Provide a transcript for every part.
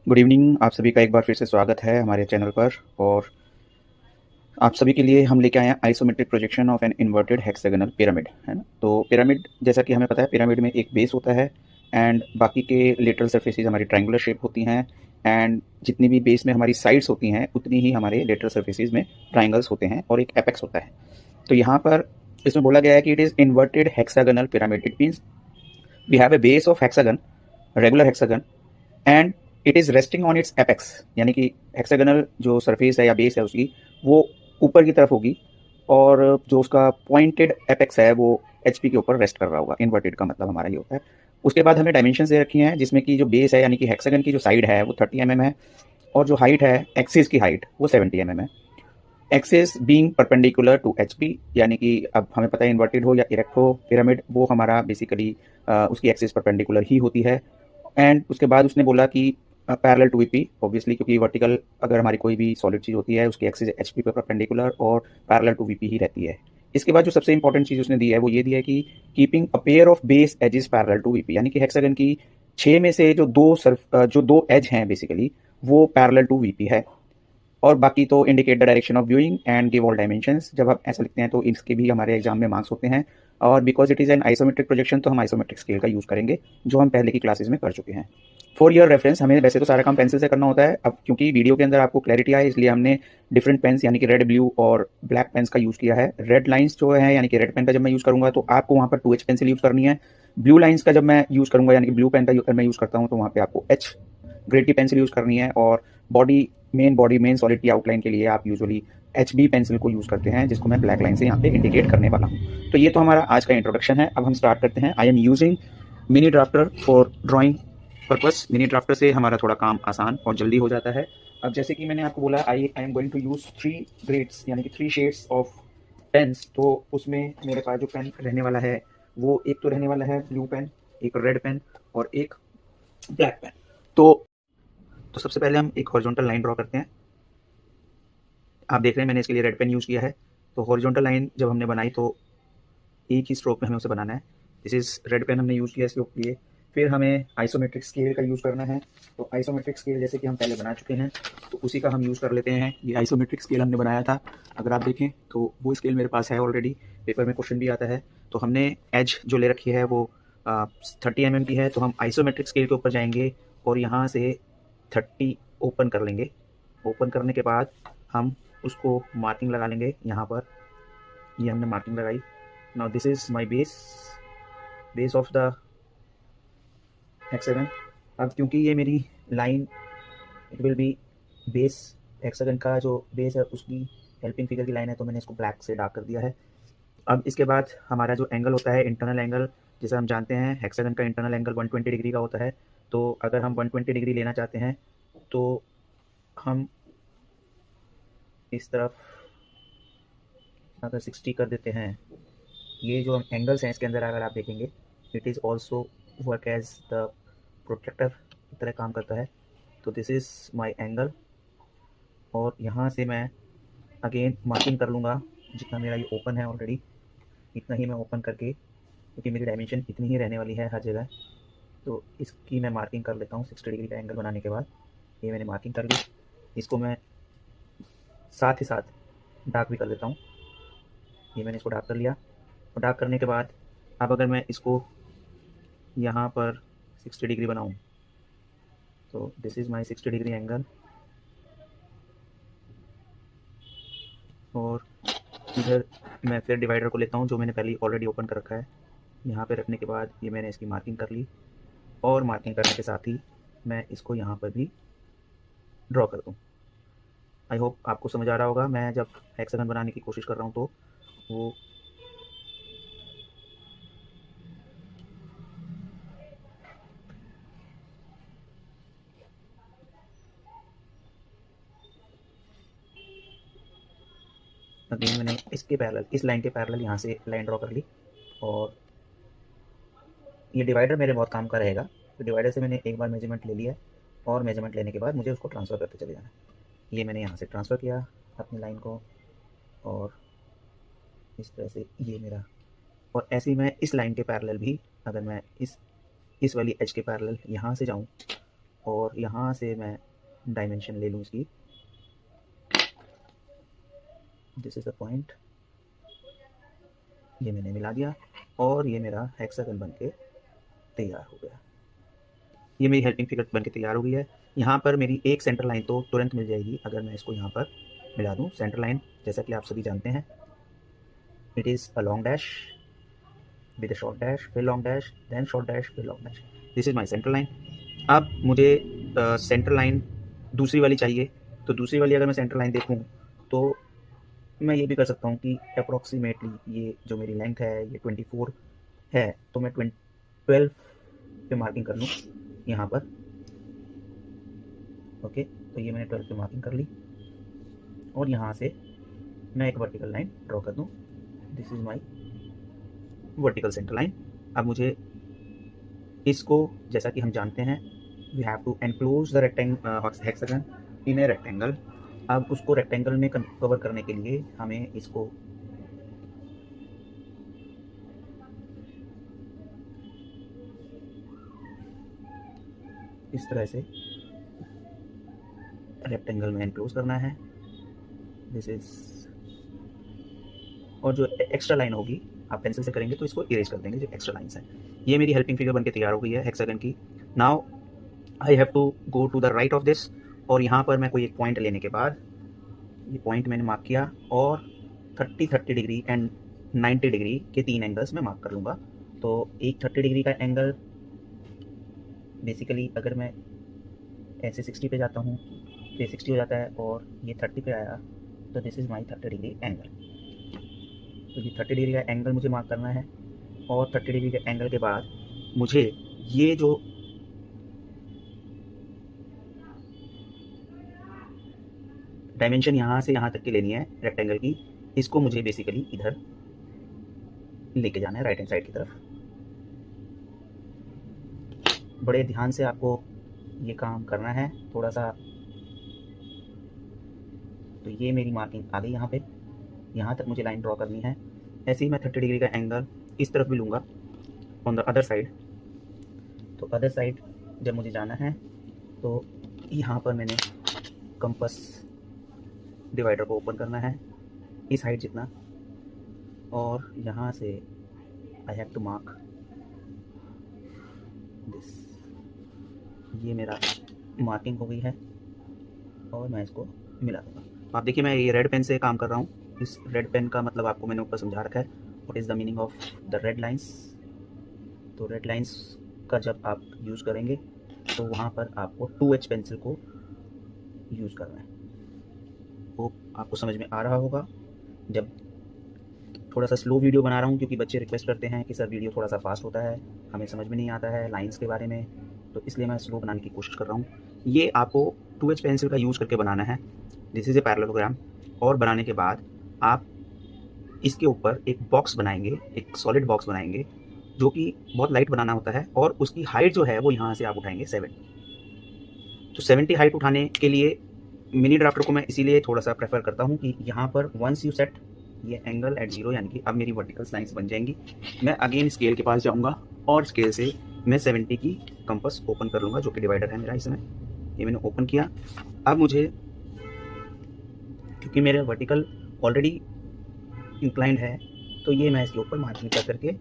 Good evening. आप सभी का एक बार फिर से स्वागत है हमारे चैनल पर। और आप सभी के लिए हम लेके आए हैं isometric projection of an inverted hexagonal pyramid, है ना। तो पिरामिड, जैसा कि हमें पता है, पिरामिड में एक बेस होता है एंड बाकी के लेटरल सर्फेसेस हमारी ट्रायंगुलर शेप होती हैं। एंड जितनी भी बेस में हमारी साइड्स होती हैं उतनी ही हमारे लेटरल सर्फेसेस में ट्राइंगल्स होते हैं और एक एपेक्स होता है। तो यहाँ पर इसमें बोला गया है कि it is inverted hexagonal pyramid. It means we have a base of hexagon, regular hexagon, and it is resting on its apex, यानी कि हेक्सागोनल जो सरफेस है या बेस है उसकी, वो ऊपर की तरफ होगी और जो उसका पॉइंटेड एपेक्स है वो एचपी के ऊपर रेस्ट कर रहा होगा। इन्वर्टेड का मतलब हमारा ये होता है। उसके बाद हमें डायमेंशन दे रखी हैं, जिसमें कि जो बेस है यानी कि हेक्सागन की जो साइड है वो 30 mm है और जो हाइट है एक्सिस की हाइट वो 70 mm है। Axis being perpendicular to HP, यानी कि अब हमें पता है इन्वर्टेड हो या इरेक्ट हो पिरामिड, वो हमारा बेसिकली उसकी एक्सिस परपेंडिकुलर ही होती है। एंड उसके बाद उसने बोला कि पैरेलल टू वीपी, ऑब्वियसली, क्योंकि वर्टिकल अगर हमारी कोई भी सॉलिड चीज़ होती है उसकी एक्सिस एचपी पर परपेंडिकुलर और पैरेलल टू वीपी ही रहती है। इसके बाद जो सबसे इंपॉर्टेंट चीज़ उसने दी है वो ये दी है कि keeping a pair of base edges parallel to VP, यानी कि हेक्सागन की 6 में से जो दो एज हैं बेसिकली वो पैरेलल टू वीपी है। और बाकी तो indicate the direction of viewing and give all dimensions. जब आप ऐसा लिखते हैं तो इसके भी हमारे एग्जाम में मार्क्स होते हैं। और because it is an isometric projection तो हम आइसोमेट्रिक स्केल का यूज़ करेंगे, जो हम पहले की क्लासेस में कर चुके हैं। फॉर योर रेफरेंस, हमें वैसे तो सारा काम पेंसिल से करना होता है, अब क्योंकि वीडियो के अंदर आपको क्लैरिटी आए इसलिए हमने डिफरेंट पेन्स यानी कि रेड, ब्लू और ब्लैक पेन्स का यूज़ किया है। रेड लाइन्स जो है यानी कि रेड पेन का जब मैं यूज़ करूँगा तो आपको वहाँ पर 2H पेंसिल यूज़ करनी है। ब्लू लाइन्स का जब मैं यूज़ करूँगा यानी कि ब्लू पेन का अगर मैं यूज़ करता हूँ तो वहाँ पे आपको H ग्रेड की पेंसिल यूज़ करनी है। और मेन सॉलिड की आउटलाइन के लिए आप यूजुअली HB पेंसिल को यूज़ करते हैं, जिसको मैं ब्लैक लाइन से यहाँ पे इंडिकेट करने वाला हूँ। तो ये तो हमारा आज का इंट्रोडक्शन है। अब हम स्टार्ट करते हैं। I am using mini drafter for drawing purpose. Mini drafter से हमारा थोड़ा काम आसान और जल्दी हो जाता है। अब जैसे कि मैंने आपको बोला, I am going to use 3 grades यानी कि 3 शेड्स ऑफ पेन्स। तो उसमें मेरे पास जो पेन रहने वाला है वो एक तो रहने वाला है ब्लू पेन, एक रेड पेन और एक ब्लैक पेन। तो सबसे पहले हम एक हॉरिजॉन्टल लाइन ड्रॉ करते हैं। आप देख रहे हैं मैंने इसके लिए रेड पेन यूज़ किया है। तो हॉरिजॉन्टल लाइन जब हमने बनाई तो एक ही स्ट्रोक में हमें उसे बनाना है। दिस इज़ रेड पेन हमने यूज़ किया इसके लिए। फिर हमें आइसोमेट्रिक स्केल का यूज़ करना है। तो आइसोमेट्रिक स्केल जैसे कि हम पहले बना चुके हैं तो उसी का हम यूज़ कर लेते हैं। ये आइसोमेट्रिक स्केल हमने बनाया था, अगर आप देखें तो वो स्केल मेरे पास है ऑलरेडी, पेपर में क्वेश्चन भी आता है। तो हमने एज जो ले रखी है वो 30 mm की है। तो हम आइसोमेट्रिक स्केल के ऊपर जाएंगे और यहाँ से 30 ओपन कर लेंगे। ओपन करने के बाद हम उसको मार्किंग लगा लेंगे यहाँ पर। ये हमने मार्किंग लगाई। Now this is my base of the hexagon. अब क्योंकि ये मेरी line, it will be base, hexagon का जो बेस है उसकी हेल्पिंग फिगर की लाइन है, तो मैंने इसको ब्लैक से डार्क कर दिया है। अब इसके बाद हमारा जो एंगल होता है, इंटरनल एंगल, जैसे हम जानते हैं हेक्सागन का इंटरनल एंगल 120 डिग्री का होता है। तो अगर हम 120 डिग्री लेना चाहते हैं तो हम इस तरफ अगर 60 कर देते हैं, ये जो एंगल्स हैं इसके अंदर अगर आप देखेंगे, it is also work as the protractor की तरह काम करता है। तो दिस इज़ माई एंगल और यहाँ से मैं अगेन मार्किंग कर लूँगा। जितना मेरा ये ओपन है ऑलरेडी इतना ही मैं ओपन करके, क्योंकि मेरी डायमेंशन इतनी ही रहने वाली है हर जगह, तो इसकी मैं मार्किंग कर लेता हूँ। 60 डिग्री का एंगल बनाने के बाद ये मैंने मार्किंग कर ली। इसको मैं साथ ही साथ डार्क भी कर देता हूँ। ये मैंने इसको डार्क कर लिया। और डार्क करने के बाद अब अगर मैं इसको यहाँ पर 60 डिग्री बनाऊँ तो this is my 60 degree angle. और इधर मैं फिर डिवाइडर को लेता हूँ जो मैंने पहले ऑलरेडी ओपन कर रखा है। यहाँ पे रखने के बाद ये मैंने इसकी मार्किंग कर ली और मार्किंग करने के साथ ही मैं इसको यहाँ पर भी ड्रॉ कर दूँ। आई होप आपको समझ आ रहा होगा। मैं जब हेक्सागन बनाने की कोशिश कर रहा हूँ तो वो अगेन मैंने इसके पैरेलल, इस लाइन के पैरेलल यहाँ से लाइन ड्रॉ कर ली। और ये डिवाइडर मेरे बहुत काम का रहेगा। तो डिवाइडर से मैंने एक बार मेजरमेंट ले लिया और मेजरमेंट लेने के बाद मुझे उसको ट्रांसफ़र करते चले जाना है। ये मैंने यहाँ से ट्रांसफ़र किया अपनी लाइन को और इस तरह से ये मेरा, और ऐसे ही मैं इस लाइन के पैरेलल भी, अगर मैं इस वाली एज के पैरेलल यहाँ से जाऊँ और यहाँ से मैं डायमेंशन ले लूँ इसकी। दिस इज़ द पॉइंट, ये मैंने मिला दिया और ये मेरा हेक्सागन बन के तैयार हो गया। ये मेरी हेल्पिंग फिगर बन के तैयार हो गई है। यहाँ पर मेरी एक सेंटर लाइन तो तुरंत मिल जाएगी अगर मैं इसको यहाँ पर मिला दूँ। सेंटर लाइन जैसा कि आप सभी जानते हैं, it is a long dash with a short dash, फिर long dash, then short dash, फिर long dash. This is my centre line. अब मुझे सेंटर लाइन दूसरी वाली चाहिए, तो दूसरी वाली अगर मैं सेंटर लाइन देखूँ तो मैं ये भी कर सकता हूँ कि अप्रॉक्सीमेटली ये जो मेरी लेंथ है ये 24 है, तो मैं 12 पे मार्किंग कर लूँ यहाँ पर। ओके, तो ये मैंने 12 पे मार्किंग कर ली और यहाँ से मैं एक वर्टिकल लाइन ड्रॉ कर दूँ। This is my vertical centre line. अब मुझे इसको, जैसा कि हम जानते हैं, we have to enclose the hexagon in a rectangle. अब उसको रेक्टेंगल में कवर करने के लिए हमें इसको इस तरह से रेक्टेंगल में एनक्लोज करना है। दिस इज, और जो एक्स्ट्रा लाइन होगी आप पेंसिल से करेंगे तो इसको इरेज कर देंगे जो एक्स्ट्रा लाइन्स हैं। ये मेरी हेल्पिंग फिगर बनके तैयार हो गई है हेक्सागन की। Now I have to go to the right of this, और यहाँ पर मैं कोई एक पॉइंट लेने के बाद, ये पॉइंट मैंने मार्क किया और 30 डिग्री एंड 90 डिग्री के 3 एंगल्स में मार्क कर लूँगा। तो एक 30 डिग्री का एंगल बेसिकली अगर मैं ऐसे 60 पे जाता हूँ तो ये 60 हो जाता है, और ये 30 पे आया तो this is my 30 degree angle. तो ये 30 डिग्री का एंगल मुझे मार्क करना है, और 30 डिग्री के एंगल के बाद मुझे ये जो डायमेंशन यहाँ से यहाँ तक की लेनी है रेक्टेंगल की, इसको मुझे बेसिकली इधर लेके जाना है राइट हैंड साइड की तरफ। बड़े ध्यान से आपको ये काम करना है थोड़ा सा। तो ये मेरी मार्किंग आ गई यहाँ पे, यहाँ तक मुझे लाइन ड्रॉ करनी है। ऐसे ही मैं 30 डिग्री का एंगल इस तरफ भी लूँगा ऑन द अदर साइड। तो अदर साइड जब मुझे जाना है तो यहाँ पर मैंने कंपास डिवाइडर को ओपन करना है इस हाइट जितना, और यहाँ से I have to mark this. ये मेरा मार्किंग हो गई है और मैं इसको मिला दूँगा। आप देखिए मैं ये रेड पेन से काम कर रहा हूँ। इस रेड पेन का मतलब आपको मैंने ऊपर समझा रखा है, what is the meaning of the red lines. तो रेड लाइंस का जब आप यूज़ करेंगे तो वहाँ पर आपको 2H पेंसिल को यूज़ करना है। वो आपको समझ में आ रहा होगा। जब थोड़ा सा स्लो वीडियो बना रहा हूँ क्योंकि बच्चे रिक्वेस्ट करते हैं कि सर वीडियो थोड़ा सा फास्ट होता है, हमें समझ में नहीं आता है लाइंस के बारे में, तो इसलिए मैं स्लो बनाने की कोशिश कर रहा हूँ। ये आपको 2H पेंसिल का यूज़ करके बनाना है। This is a parallelogram. और बनाने के बाद आप इसके ऊपर एक बॉक्स बनाएंगे, एक सॉलिड बॉक्स बनाएंगे जो कि बहुत लाइट बनाना होता है, और उसकी हाइट जो है वो यहाँ से आप उठाएंगे 70। तो 70 हाइट उठाने के लिए मिनी ड्राफ्टर को मैं इसीलिए थोड़ा सा प्रेफर करता हूँ कि यहाँ पर वंस यू सेट ये एंगल एट 0, यानी कि अब मेरी वर्टिकल लाइंस बन जाएंगी। मैं अगेन स्केल के पास जाऊँगा और स्केल से मैं 70 की कंपास ओपन कर लूँगा, जो कि डिवाइडर है मेरा इसमें। ये मैंने ओपन किया। अब मुझे, क्योंकि मेरा वर्टिकल ऑलरेडी इंक्लाइंड है, तो ये मैं इसके ऊपर मार्जिन कर करके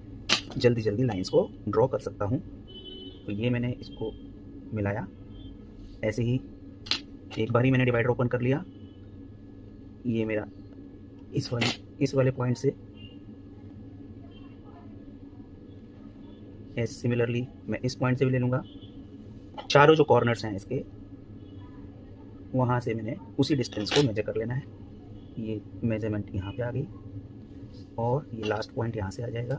जल्दी जल्दी लाइंस को ड्रॉ कर सकता हूँ। तो ये मैंने इसको मिलाया। ऐसे ही एक बार ही मैंने डिवाइडर ओपन कर लिया। ये मेरा इस वाले पॉइंट से सिमिलरली मैं इस पॉइंट से भी ले लूँगा। चारों जो कॉर्नर्स हैं इसके, वहाँ से मैंने उसी डिस्टेंस को मेजर कर लेना है। ये मेजरमेंट यहाँ पे आ गई और ये लास्ट पॉइंट यहाँ से आ जाएगा।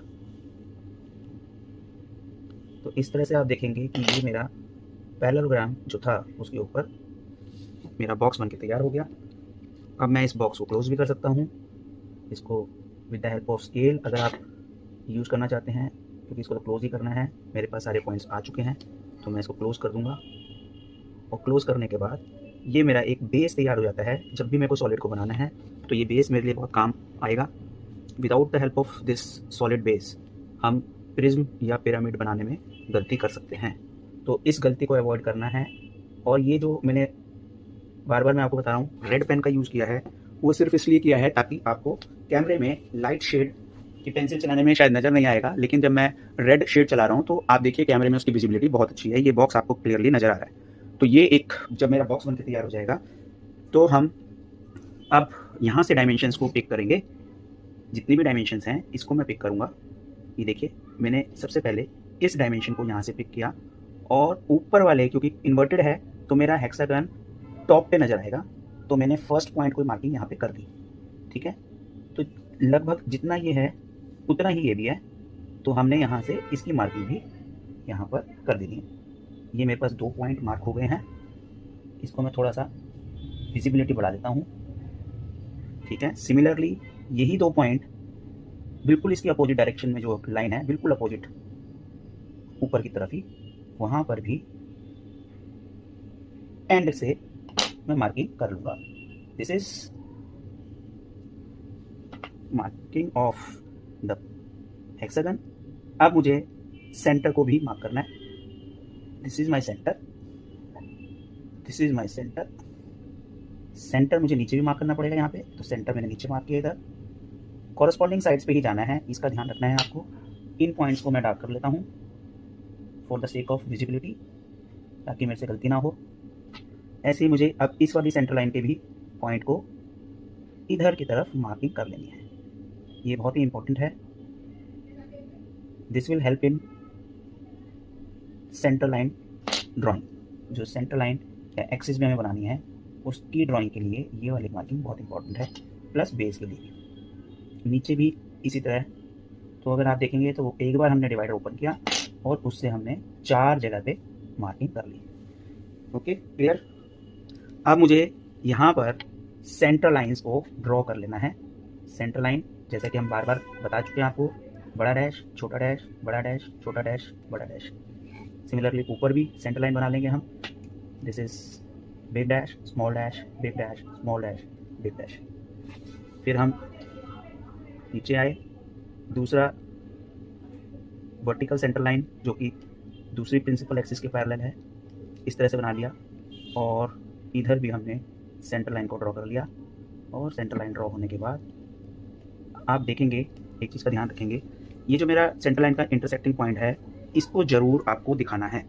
तो इस तरह से आप देखेंगे कि ये मेरा पैरेललोग्राम जो था उसके ऊपर मेरा बॉक्स बनके तैयार हो गया। अब मैं इस बॉक्स को क्लोज भी कर सकता हूँ, इसको with the help of scale अगर आप यूज़ करना चाहते हैं, क्योंकि इसको तो क्लोज ही करना है। मेरे पास सारे पॉइंट्स आ चुके हैं, तो मैं इसको क्लोज कर दूँगा। और क्लोज करने के बाद ये मेरा एक बेस तैयार हो जाता है। जब भी मेरे को सॉलिड को बनाना है तो ये बेस मेरे लिए बहुत काम आएगा। Without the help of this solid base हम प्रिज्म या पिरामिड बनाने में गलती कर सकते हैं। तो इस गलती को अवॉइड करना है और ये जो मैंने बार बार मैं आपको बता रहा हूँ रेड पेन का यूज़ किया है, वो सिर्फ इसलिए किया है ताकि आपको कैमरे में लाइट शेड की पेंसिल चलाने में शायद नज़र नहीं आएगा, लेकिन जब मैं रेड शेड चला रहा हूँ तो आप देखिए कैमरे में उसकी विजिबिलिटी बहुत अच्छी है। ये बॉक्स आपको क्लियरली नज़र आ रहा है। तो ये एक जब मेरा बॉक्स बनकर तैयार हो जाएगा तो हम अब यहाँ से डायमेंशंस को पिक करेंगे। जितनी भी डायमेंशंस हैं इसको मैं पिक करूँगा। ये देखिए मैंने सबसे पहले इस डायमेंशन को यहाँ से पिक किया और ऊपर वाले, क्योंकि इन्वर्टेड है तो मेरा हेक्सागन टॉप पे नज़र आएगा, तो मैंने फर्स्ट पॉइंट को मार्किंग यहाँ पे कर दी। ठीक है, तो लगभग जितना ये है उतना ही ये भी है, तो हमने यहाँ से इसकी मार्किंग भी यहाँ पर कर दी है। ये मेरे पास 2 पॉइंट मार्क हो गए हैं। इसको मैं थोड़ा सा विजिबिलिटी बढ़ा देता हूँ। ठीक है, सिमिलरली यही 2 पॉइंट बिल्कुल इसकी अपोजिट डायरेक्शन में जो लाइन है बिल्कुल अपोजिट ऊपर की तरफ ही, वहाँ पर भी एंड से मैं मार्किंग कर लूँगा। This is marking of the hexagon. अब मुझे सेंटर को भी मार्क करना है। This is my centre, this is my centre. Centre मुझे नीचे भी मार्क करना पड़ेगा यहाँ पे, तो सेंटर मैंने नीचे मार्क किया इधर। कॉरस्पॉन्डिंग साइड्स पे ही जाना है, इसका ध्यान रखना है आपको। इन पॉइंट्स को मैं डार्क कर लेता हूँ for the sake of visibility, ताकि मेरे से गलती ना हो। ऐसे ही मुझे अब इस वाली सेंटर लाइन के भी पॉइंट को इधर की तरफ मार्किंग कर लेनी है। ये बहुत ही इंपॉर्टेंट है। This will help in centre line drawing. जो सेंटर लाइन या एक्सिस में हमें बनानी है उसकी ड्राइंग के लिए ये वाली मार्किंग बहुत इंपॉर्टेंट है, प्लस बेस के लिए। नीचे भी इसी तरह। तो अगर आप देखेंगे तो एक बार हमने डिवाइडर ओपन किया और उससे हमने 4 जगह पे मार्किंग कर ली। Okay, clear. अब मुझे यहाँ पर सेंटर लाइंस को ड्रॉ कर लेना है। सेंटर लाइन जैसा कि हम बार बार बता चुके हैं आपको, बड़ा डैश, छोटा डैश, बड़ा डैश, छोटा डैश, बड़ा डैश। सिमिलरली ऊपर भी सेंटर लाइन बना लेंगे हम। This is big dash, small dash, big dash, small dash, big dash. फिर हम नीचे आए, दूसरा वर्टिकल सेंटर लाइन जो कि दूसरी प्रिंसिपल एक्सिस के पैरेलल है, इस तरह से बना लिया। और इधर भी हमने सेंटर लाइन को ड्रॉ कर लिया। और सेंटर लाइन ड्रॉ होने के बाद आप देखेंगे, एक चीज़ का ध्यान रखेंगे, ये जो मेरा सेंटर लाइन का इंटरसेक्टिंग पॉइंट है इसको ज़रूर आपको दिखाना है।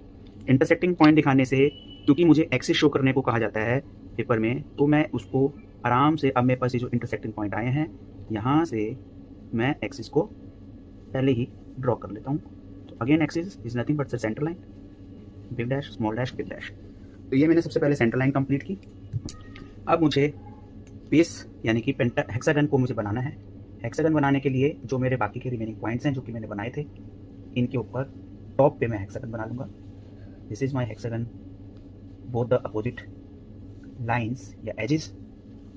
इंटरसेक्टिंग पॉइंट दिखाने से, क्योंकि मुझे एक्सिस शो करने को कहा जाता है पेपर में, तो मैं उसको आराम से, अब मेरे पास ये जो इंटरसेक्टिंग पॉइंट आए हैं यहाँ से मैं एक्सिस को पहले ही ड्रॉ कर लेता हूँ। तो again axis is nothing but centre line, big dash, small dash, big dash. तो ये मैंने सबसे पहले सेंटर लाइन कंप्लीट की। अब मुझे बेस यानी कि हेक्सागन को मुझे बनाना है। हेक्सागन बनाने के लिए जो मेरे बाकी के रिमेनिंग पॉइंट्स हैं जो कि मैंने बनाए थे, इनके ऊपर टॉप पे मैं हेक्सागन बना लूँगा। This is my hexagon, both the opposite lines या edges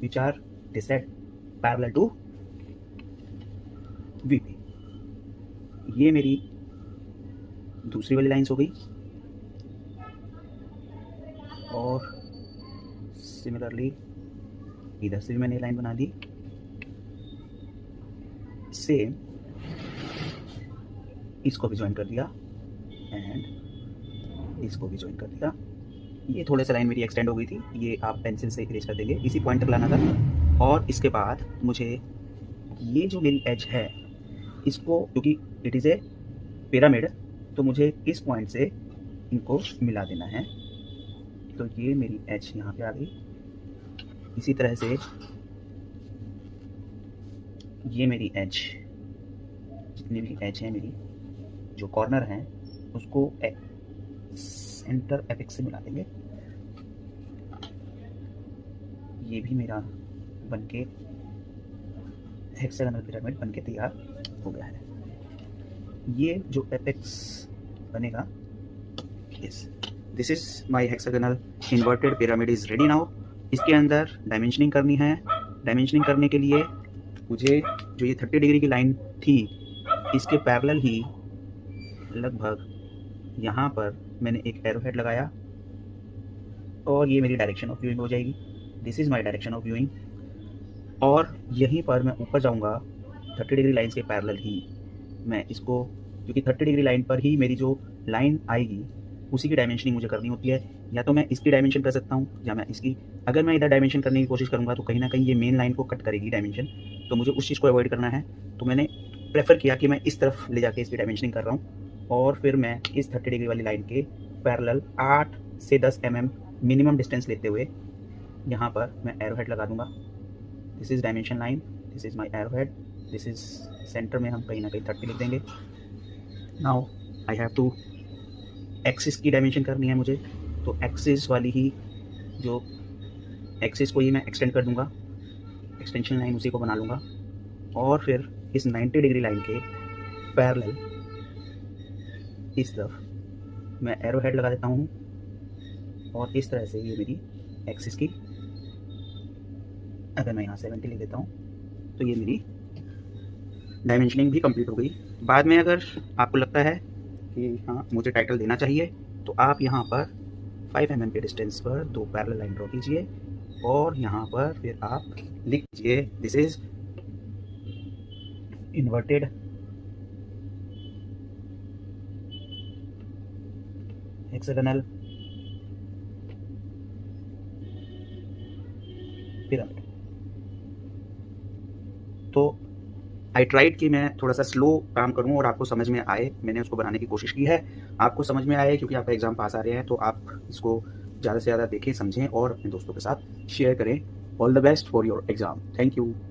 which are decide parallel to VP। ये मेरी दूसरी वाली लाइन्स हो गई। और सिमिलरली इधर से भी मैंने लाइन बना दी। सेम इसको भी ज्वाइन कर दिया एंड इसको भी ज्वाइन कर दिया। ये थोड़े से लाइन मेरी एक्सटेंड हो गई थी, ये आप पेंसिल से इरेज कर देंगे, इसी पॉइंट तक लाना था। और इसके बाद मुझे ये जो मेरी एज है इसको, क्योंकि इट इज़ ए पिरामिड, तो मुझे इस पॉइंट से इनको मिला देना है। तो ये मेरी एज यहाँ पे आ गई। इसी तरह से ये मेरी एज, जितनी भी एज है मेरी, जो कॉर्नर हैं उसको सेंटर एपेक्स से मिला देंगे। ये भी मेरा बनके हेक्सागोनल पिरामिड बनके तैयार हो गया है। ये जो एपेक्स बनेगा, yes, this is my hexagonal inverted pyramid is ready now. इसके अंदर डायमेंशनिंग करनी है। डायमेंशनिंग करने के लिए मुझे जो ये 30 डिग्री की लाइन थी, इसके पैरेलल ही लगभग यहाँ पर मैंने एक एरो हेड लगाया और ये मेरी डायरेक्शन ऑफ व्यूइंग हो जाएगी। This is my direction of viewing. और यहीं पर मैं ऊपर जाऊँगा 30 डिग्री लाइन के पैरेलल ही मैं इसको, क्योंकि 30 डिग्री लाइन पर ही मेरी जो लाइन आएगी उसी की डायमेंशनिंग मुझे करनी होती है। या तो मैं इसकी डायमेंशन कर सकता हूँ या मैं इसकी। अगर मैं इधर डायमेंशन करने की कोशिश करूँगा तो कहीं ना कहीं ये मेन लाइन को कट करेगी डायमेंशन, तो मुझे उस चीज़ को अवॉइड करना है। तो मैंने प्रेफर किया कि मैं इस तरफ ले जाके इसकी डायमेंशनिंग कर रहा हूँ, और फिर मैं इस 30 डिग्री वाली लाइन के पैरेलल 8 से 10 mm मिनिमम डिस्टेंस लेते हुए यहाँ पर मैं एरो हेड लगा दूंगा। This is dimension line, this is my arrow head, this is centre में हम कहीं ना कहीं 30 लिख देंगे। Now I have to axis की डायमेंशन करनी है मुझे, तो एक्सिस वाली ही जो एक्सिस को ही मैं एक्सटेंड कर दूंगा, एक्सटेंशन लाइन उसी को बना लूँगा, और फिर इस 90 डिग्री लाइन के पैरेलल इस तरफ मैं एरो हेड लगा देता हूँ, और इस तरह से ये मेरी एक्सिस की, अगर मैं यहाँ 70 लिख देता हूँ तो ये मेरी डायमेंशनिंग भी कंप्लीट हो गई। बाद में अगर आपको लगता है कि हाँ मुझे टाइटल देना चाहिए, तो आप यहाँ पर 5 mm के डिस्टेंस पर 2 पैरेलल लाइन ड्रॉ कीजिए, और यहाँ पर फिर आप लिख दीजिए this is inverted hexagonal pyramid. तो आई ट्राइड कि मैं थोड़ा सा स्लो काम करूं और आपको समझ में आए, मैंने उसको बनाने की कोशिश की है। आपको समझ में आए क्योंकि आपका एग्ज़ाम पास आ रहे हैं, तो आप इसको ज़्यादा से ज़्यादा देखें, समझें और अपने दोस्तों के साथ शेयर करें। All the best for your exam. Thank you.